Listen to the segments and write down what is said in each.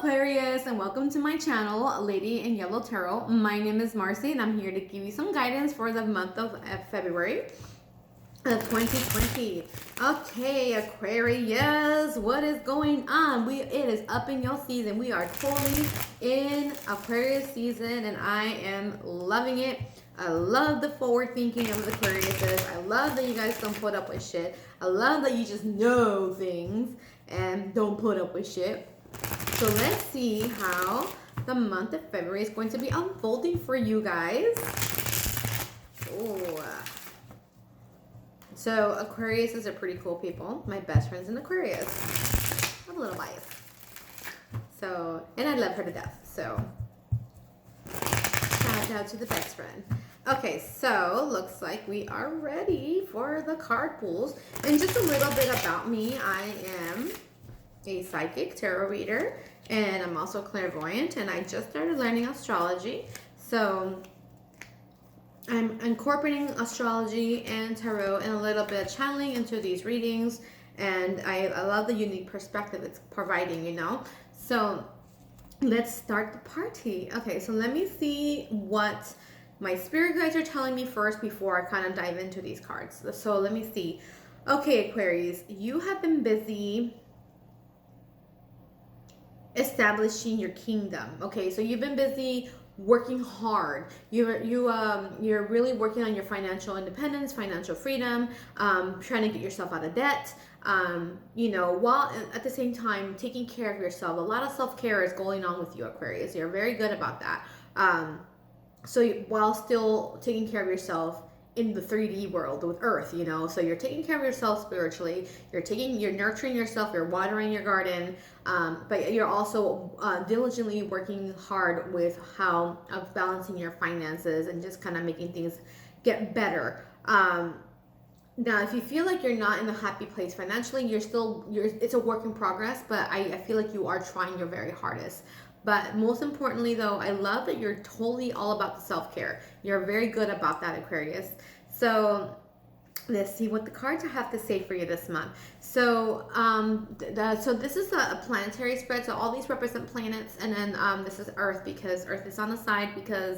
Aquarius, and welcome to my channel, Lady in Yellow Tarot. My name is Marcy and I'm here to give you some guidance for the month of February of 2020. Okay, Aquarius, what is going on? It is up in your season. We are totally in Aquarius season and I am loving it. I love the forward thinking of the Aquariuses. I love that you guys don't put up with shit. I love that you just know things and don't put up with shit. So let's see how the month of February is going to be unfolding for you guys. Oh. So Aquarius are pretty cool people. My best friend's an Aquarius. I'm a little biased. So, and I love her to death. So, shout out to the best friend. Okay, so looks like we are ready for the card pulls. And just a little bit about me. I am a psychic tarot reader and I'm also clairvoyant, and I just started learning astrology, so I'm incorporating astrology and tarot and a little bit of channeling into these readings, and I love the unique perspective it's providing, you know. So let's start the party. Okay, so let me see what my spirit guides are telling me first before I kind of dive into these cards. So let me see. Okay, Aquarius, you have been busy establishing your kingdom. Okay, so you've been busy working hard. You're really working on your financial independence, financial freedom, trying to get yourself out of debt, you know, while at the same time taking care of yourself. A lot of self-care is going on with you, Aquarius. You're very good about that. So while still taking care of yourself in the 3D world with Earth, you know, so you're taking care of yourself spiritually, you're nurturing yourself, you're watering your garden, but you're also diligently working hard with how of balancing your finances and just kind of making things get better. Now, if you feel like you're not in a happy place financially, it's a work in progress, but I feel like you are trying your very hardest. But most importantly, though, I love that you're totally all about the self-care. You're very good about that, Aquarius. So let's see what the cards have to say for you this month. So, so this is a planetary spread. So all these represent planets, and then this is Earth because Earth is on the side, because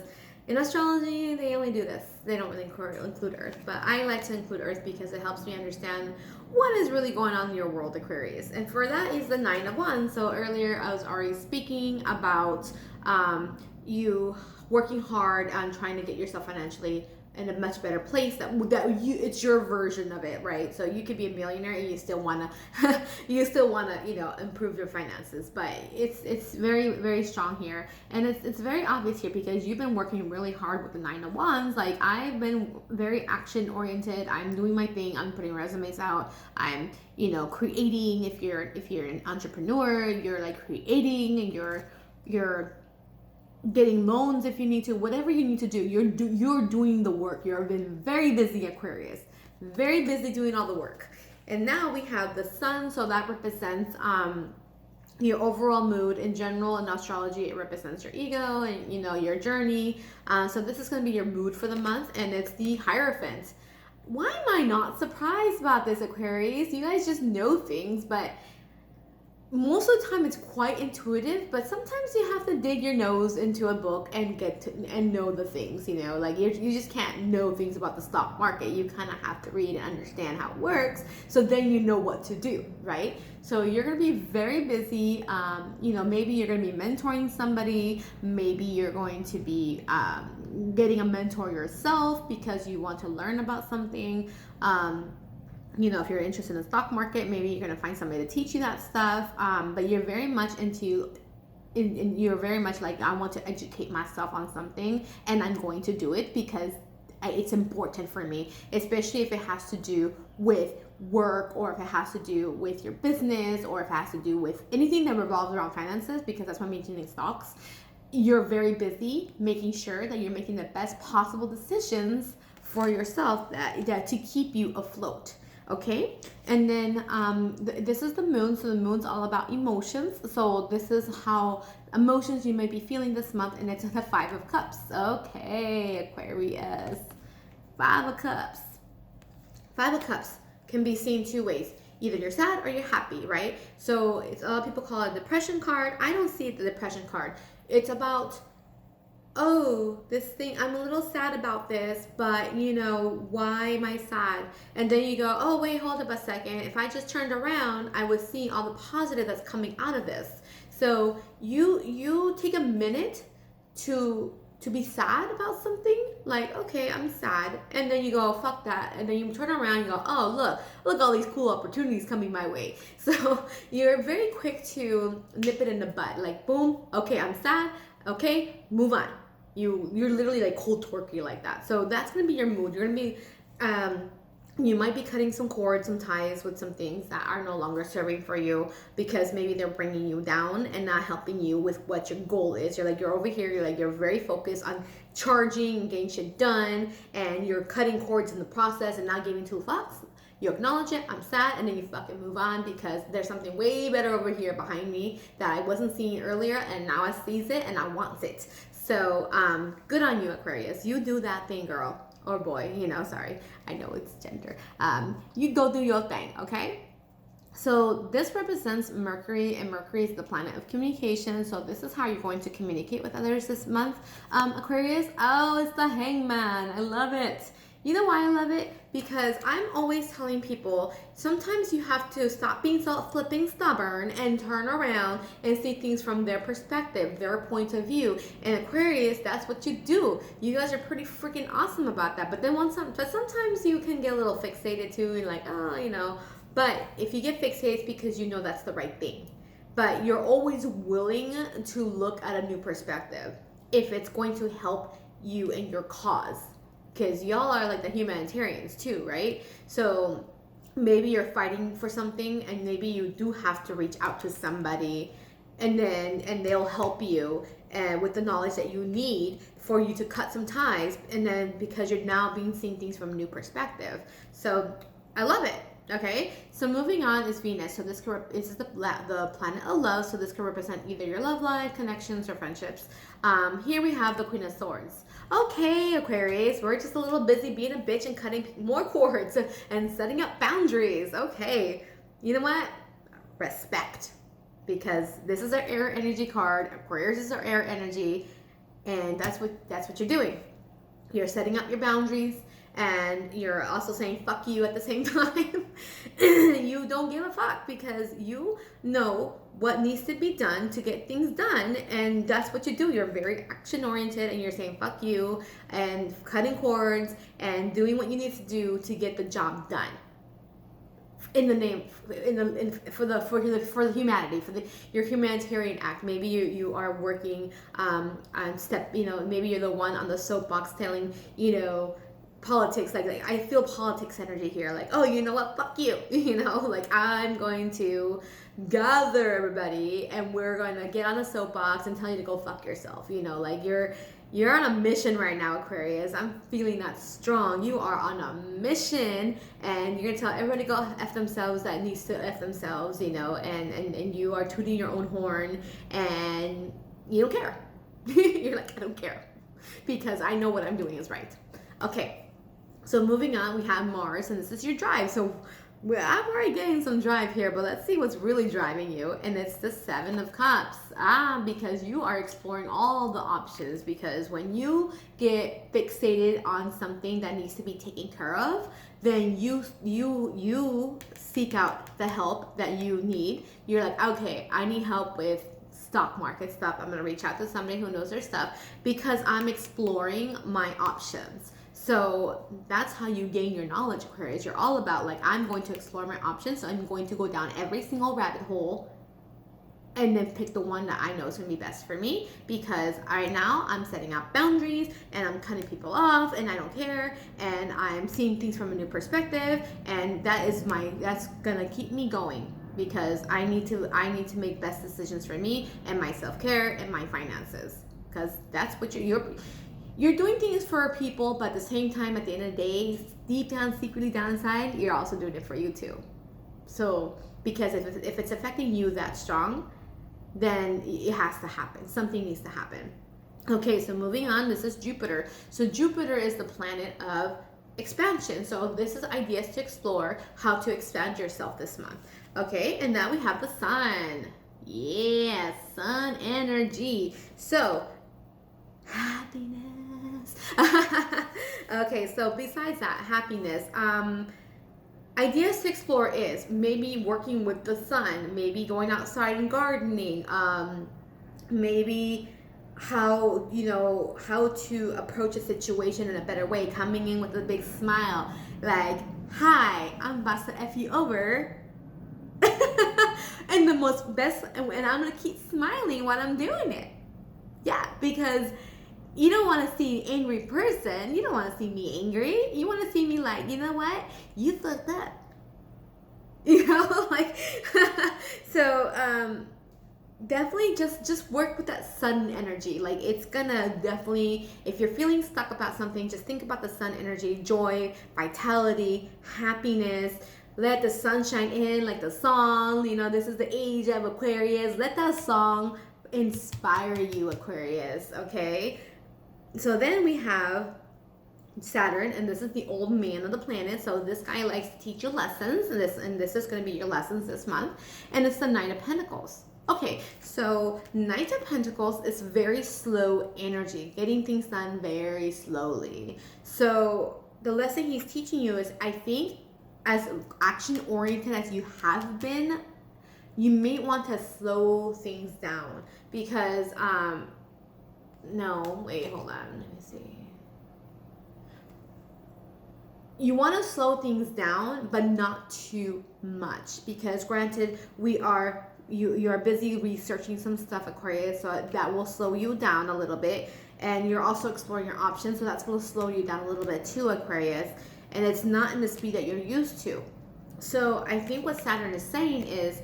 in astrology, they only do this. They don't really include Earth, but I like to include Earth because it helps me understand what is really going on in your world, Aquarius. And for that is the Nine of Wands. So earlier I was already speaking about you working hard on trying to get yourself financially in a much better place, it's your version of it, right? So you could be a millionaire and you still wanna you know, improve your finances, but it's very, very strong here, and it's very obvious here because you've been working really hard with the Nine of Wands. Like, I've been very action oriented. I'm doing my thing. I'm putting resumes out. I'm, you know, creating. If you're an entrepreneur, you're like creating, and you're getting loans if you need to. Whatever you need to do, you're doing the work. You've been very busy, Aquarius, very busy doing all the work. And now we have the Sun, so that represents your overall mood in general. In astrology, it represents your ego and, you know, your journey. So this is going to be your mood for the month, and it's the Hierophant. Why am I not surprised about this, Aquarius? You guys just know things, but most of the time it's quite intuitive, but sometimes you have to dig your nose into a book and and know the things, you know, like you just can't know things about the stock market. You kind of have to read and understand how it works, so then you know what to do, right? So you're going to be very busy. You know, maybe you're going to be mentoring somebody. Maybe you're going to be getting a mentor yourself because you want to learn about something. You know, if you're interested in the stock market, maybe you're going to find somebody to teach you that stuff. But you're very much you're very much like, I want to educate myself on something, and I'm going to do it because it's important for me, especially if it has to do with work, or if it has to do with your business, or if it has to do with anything that revolves around finances, because that's why I'm mentioning stocks. You're very busy making sure that you're making the best possible decisions for yourself that to keep you afloat. Okay, and then this is the Moon, so the Moon's all about emotions. So this is how emotions you might be feeling this month, and it's the Five of Cups. Okay, Aquarius, Five of Cups. Five of Cups can be seen two ways. Either you're sad or you're happy, right? So it's a lot of people call it a depression card. I don't see the depression card. It's about, oh, this thing, I'm a little sad about this, but you know, why am I sad? And then you go, oh, wait, hold up a second. If I just turned around, I would see all the positive that's coming out of this. So you take a minute to be sad about something, like, okay, I'm sad, and then you go, fuck that, and then you turn around and you go, oh, look all these cool opportunities coming my way. So you're very quick to nip it in the bud, like, boom, okay, I'm sad, okay, move on. You're literally like cold turkey like that. So that's gonna be your mood. You're gonna be you might be cutting some cords, some ties with some things that are no longer serving for you, because maybe they're bringing you down and not helping you with what your goal is. You're over here, you're very focused on charging and getting shit done, and you're cutting cords in the process and not giving two fucks. You acknowledge it, I'm sad, and then you fucking move on, because there's something way better over here behind me that I wasn't seeing earlier, and now I sees it and I want it. So good on you, Aquarius. You do that thing, girl. Or boy, sorry. I know it's gender. You go do your thing, okay? So this represents Mercury, and Mercury is the planet of communication. So this is how you're going to communicate with others this month. Aquarius, oh, it's the Hangman. I love it. You know why I love it? Because I'm always telling people, sometimes you have to stop being so flipping stubborn and turn around and see things from their perspective, their point of view. And Aquarius, that's what you do. You guys are pretty freaking awesome about that. But sometimes you can get a little fixated too, and like, oh, But if you get fixated, it's because you know that's the right thing. But you're always willing to look at a new perspective if it's going to help you and your cause. Because y'all are like the humanitarians too, right? So maybe you're fighting for something, and maybe you do have to reach out to somebody, and they'll help you with the knowledge that you need for you to cut some ties, and then because you're now seeing things from a new perspective. So I love it. Okay, so moving on is Venus. So this is the planet of love. So this can represent either your love life, connections, or friendships. Here we have the Queen of Swords. Okay, Aquarius, we're just a little busy being a bitch and cutting more cords and setting up boundaries. Okay, you know what? Respect, because this is our air energy card. Aquarius is our air energy, and that's what you're doing. You're setting up your boundaries. And you're also saying fuck you at the same time. You don't give a fuck, because you know what needs to be done to get things done, and that's what you do. You're very action oriented, and you're saying fuck you and cutting cords and doing what you need to do to get the job done. For the humanity, your humanitarian act. Maybe you are working on step. Maybe you're the one on the soapbox telling politics, like I feel politics energy here, like, oh, you know what, fuck you, like I'm going to gather everybody and we're going to get on a soapbox and tell you to go fuck yourself, like you're on a mission right now, Aquarius. I'm feeling that strong. You are on a mission, and you're gonna tell everybody to go F themselves that needs to F themselves, and you are tooting your own horn, and you don't care. You're like, I don't care, because I know what I'm doing is right. Okay. So moving on, we have Mars, and this is your drive. So I'm already getting some drive here, but let's see what's really driving you. And it's the Seven of Cups. Because you are exploring all the options. Because when you get fixated on something that needs to be taken care of, then you seek out the help that you need. You're like, okay, I need help with stock market stuff. I'm gonna reach out to somebody who knows their stuff, because I'm exploring my options. So that's how you gain your knowledge, Aquarius. You're all about, like, I'm going to explore my options. So I'm going to go down every single rabbit hole and then pick the one that I know is going to be best for me, because right now I'm setting out boundaries and I'm cutting people off and I don't care, and I'm seeing things from a new perspective, and that's going to keep me going, because I need to make best decisions for me and my self-care and my finances, because that's what you're doing things for people, but at the same time, at the end of the day, deep down, secretly down inside, you're also doing it for you too. So, because if it's affecting you that strong, then it has to happen. Something needs to happen. Okay, so moving on, this is Jupiter. So Jupiter is the planet of expansion. So this is ideas to explore how to expand yourself this month. Okay, and now we have the sun. Yeah, sun energy. So happiness. Okay, so besides that, happiness. Ideas to explore is maybe working with the sun, maybe going outside and gardening, maybe how to approach a situation in a better way, coming in with a big smile, like, hi, I'm about to F you over. And the most best, and I'm gonna keep smiling while I'm doing it. Yeah, because you don't want to see an angry person. You don't want to see me angry. You want to see me like, you know what? You fucked up. You know, like, so definitely just work with that sun energy. Like, it's gonna definitely, if you're feeling stuck about something, just think about the sun energy, joy, vitality, happiness. Let the sun shine in, like the song, this is the age of Aquarius. Let that song inspire you, Aquarius, okay? So then we have Saturn, and this is the old man of the planet. So this guy likes to teach you lessons, and this is going to be your lessons this month. And it's the Knight of Pentacles. Okay, so Knight of Pentacles is very slow energy, getting things done very slowly. So the lesson he's teaching you is, I think, as action-oriented as you have been, you may want to slow things down because, no, wait, hold on, let me see. You want to slow things down, but not too much, because granted, you are busy researching some stuff, Aquarius, so that will slow you down a little bit, and you're also exploring your options, so that's going to slow you down a little bit too, Aquarius, and it's not in the speed that you're used to. So I think what Saturn is saying is,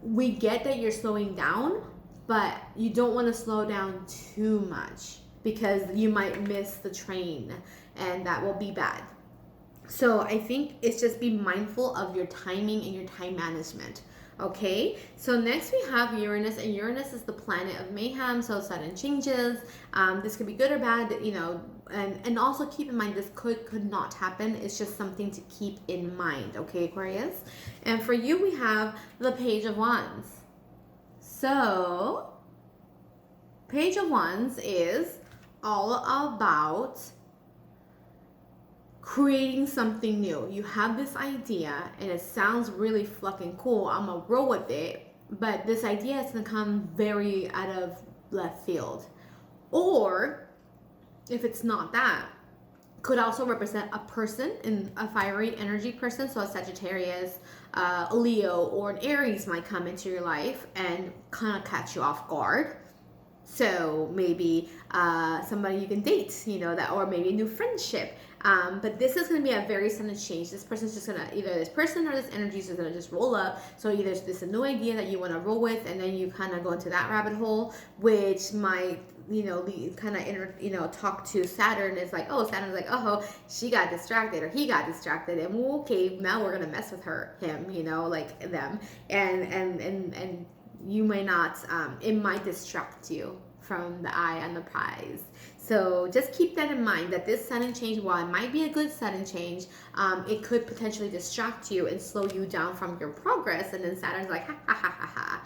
we get that you're slowing down, but you don't want to slow down too much because you might miss the train, and that will be bad. So I think it's just be mindful of your timing and your time management. Okay, so next we have Uranus, and Uranus is the planet of mayhem, so sudden changes. This could be good or bad, and also keep in mind this could not happen. It's just something to keep in mind, okay, Aquarius? And for you, we have the Page of Wands. So, Page of Wands is all about creating something new. You have this idea and it sounds really fucking cool. I'm gonna roll with it, but this idea is gonna come very out of left field. Or if it's not that, could also represent a person, in a fiery energy person, so a Sagittarius, a Leo, or an Aries might come into your life and kind of catch you off guard. So maybe somebody you can date, that, or maybe a new friendship. But this is going to be a very sudden change. This person's just going to, either this person or this energy is going to just roll up. So either there's this a new idea that you want to roll with, and then you kind of go into that rabbit hole, which might, kind of talk to Saturn. Is like, oh, Saturn's like, oh, she got distracted or he got distracted, and okay, now we're going to mess with him, like them. And you may not, it might distract you from the eye on the prize. So just keep that in mind, that this sudden change, while it might be a good sudden change, it could potentially distract you and slow you down from your progress. And then Saturn's like, ha ha ha ha ha.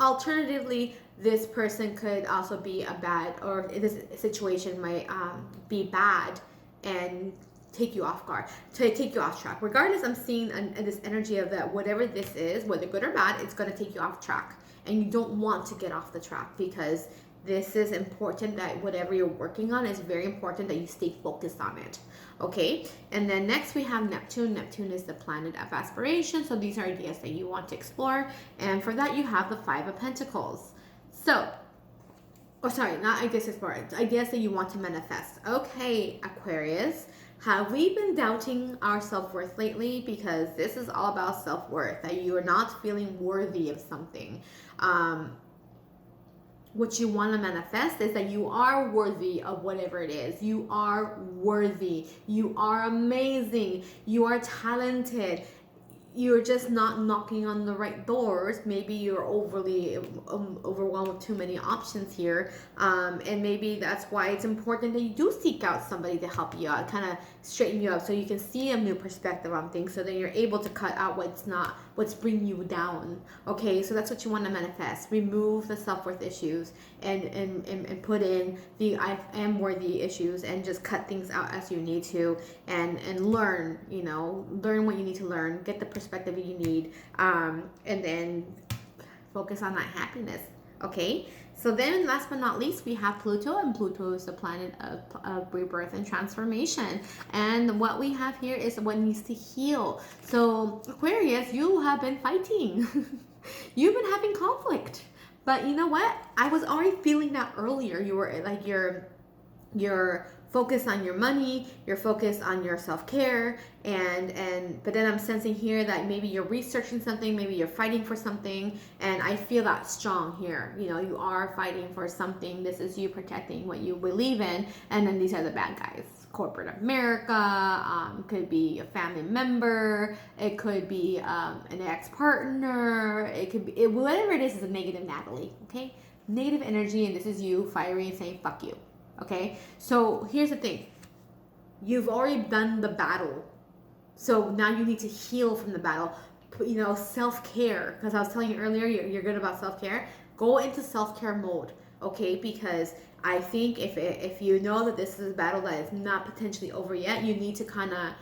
Alternatively, this person could also be a bad, or this situation might be bad and take you off guard, to take you off track. Regardless, I'm seeing this energy of that whatever this is, whether good or bad, it's going to take you off track. And you don't want to get off the track, because this is important, that whatever you're working on is very important that you stay focused on it. Okay, and then next we have Neptune. Neptune is the planet of aspiration. So these are ideas that you want to explore. And for that, you have the Five of Pentacles. So, not ideas to explore, ideas that you want to manifest. Okay, Aquarius, have we been doubting our self-worth lately? Because this is all about self-worth, that you are not feeling worthy of something. What you want to manifest is that you are worthy of whatever it is. You are worthy. You are amazing. You are talented. you're just not knocking on the right doors. Maybe you're overly overwhelmed with too many options here, and maybe that's why it's important that you do seek out somebody to help you out, kind of straighten you up, so you can see a new perspective on things, so that you're able to cut out what's bringing you down. Okay, so that's what you want to manifest. Remove the self-worth issues and put in the I am worthy issues, and just cut things out as you need to, and learn, learn what you need to learn, get the perspective you need, and then focus on that happiness. Okay, so then last but not least, we have Pluto, and Pluto is the planet of rebirth and transformation. And what we have here is what needs to heal. So Aquarius, you have been fighting. You've been having conflict. But you know what? I was already feeling that earlier. You were like, you're focused on your money, you're focused on your self-care, but then I'm sensing here that maybe you're researching something, maybe you're fighting for something, and I feel that strong here. You are fighting for something. This is you protecting what you believe in, and then these are the bad guys. Corporate America, could be a family member, it could be an ex-partner, it could be whatever it is a negative Natalie, okay? Negative energy, and this is you firing and saying fuck you. Okay, so here's the thing. You've already done the battle. So now you need to heal from the battle. Self-care. Because I was telling you earlier, you're good about self-care. Go into self-care mode, okay? Because I think if you know that this is a battle that is not potentially over yet, you need to kind of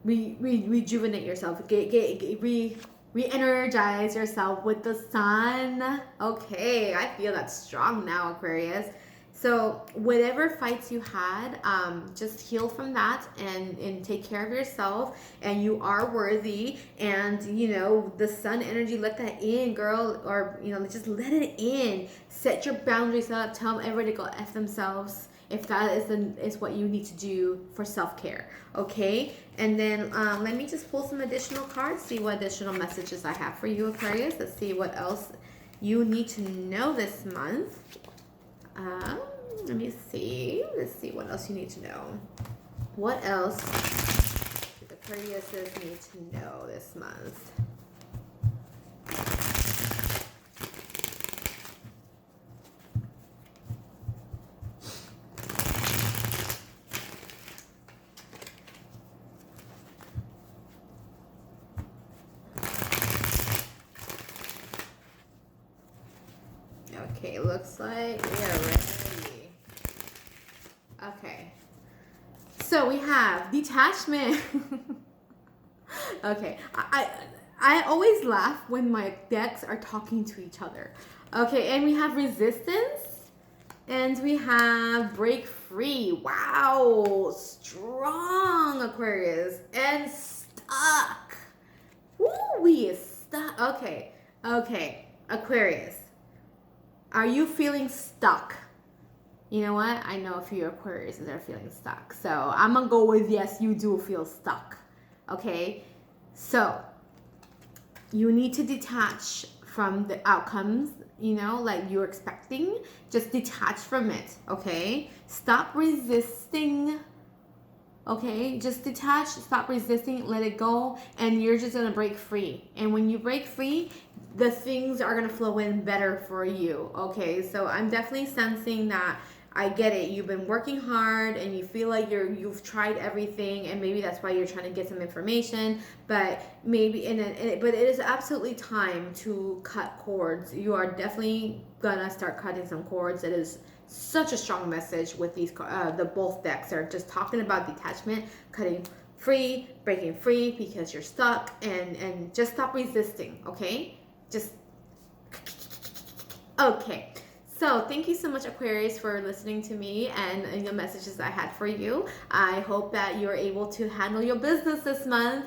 rejuvenate yourself. Re-energize yourself with the sun. Okay, I feel that strong now, Aquarius. So whatever fights you had, just heal from that and take care of yourself, and you are worthy. And the sun energy, let that in, girl, or just let it in. Set your boundaries up. Tell everybody to go F themselves if that is what you need to do for self-care. Okay, and then let me just pull some additional cards, see what additional messages I have for you, Aquarius. Let's see what else you need to know this month. Let me see. Let's see what else you need to know. What else do the Aquariuses need to know this month? Okay, looks like we are ready. Okay, so we have detachment. Okay, I always laugh when my decks are talking to each other. Okay, and we have resistance, and we have break free. Wow, strong, Aquarius, and stuck. Woo, we is stuck. Okay, Aquarius, are you feeling stuck? You know what? I know a few Aquariuses are feeling stuck. So I'm going to go with yes, you do feel stuck. Okay? So you need to detach from the outcomes, like you're expecting. Just detach from it. Okay? Stop resisting. Okay? Just detach. Stop resisting. Let it go. And you're just going to break free. And when you break free, the things are going to flow in better for you. Okay? So I'm definitely sensing that. I get it. You've been working hard and you feel like you've tried everything, and maybe that's why you're trying to get some information. But maybe but it is absolutely time to cut cords. You are definitely gonna start cutting some cords. It is such a strong message with these. The both decks are just talking about detachment, cutting free, breaking free because you're stuck, and just stop resisting. Okay, just okay. So thank you so much, Aquarius, for listening to me and the messages I had for you. I hope that you're able to handle your business this month.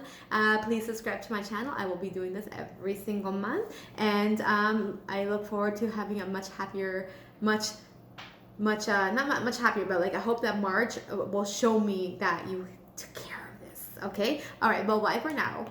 Please subscribe to my channel. I will be doing this every single month. And I look forward to having a much happier, not much happier, but I hope that March will show me that you took care of this. Okay? All right, bye-bye for now.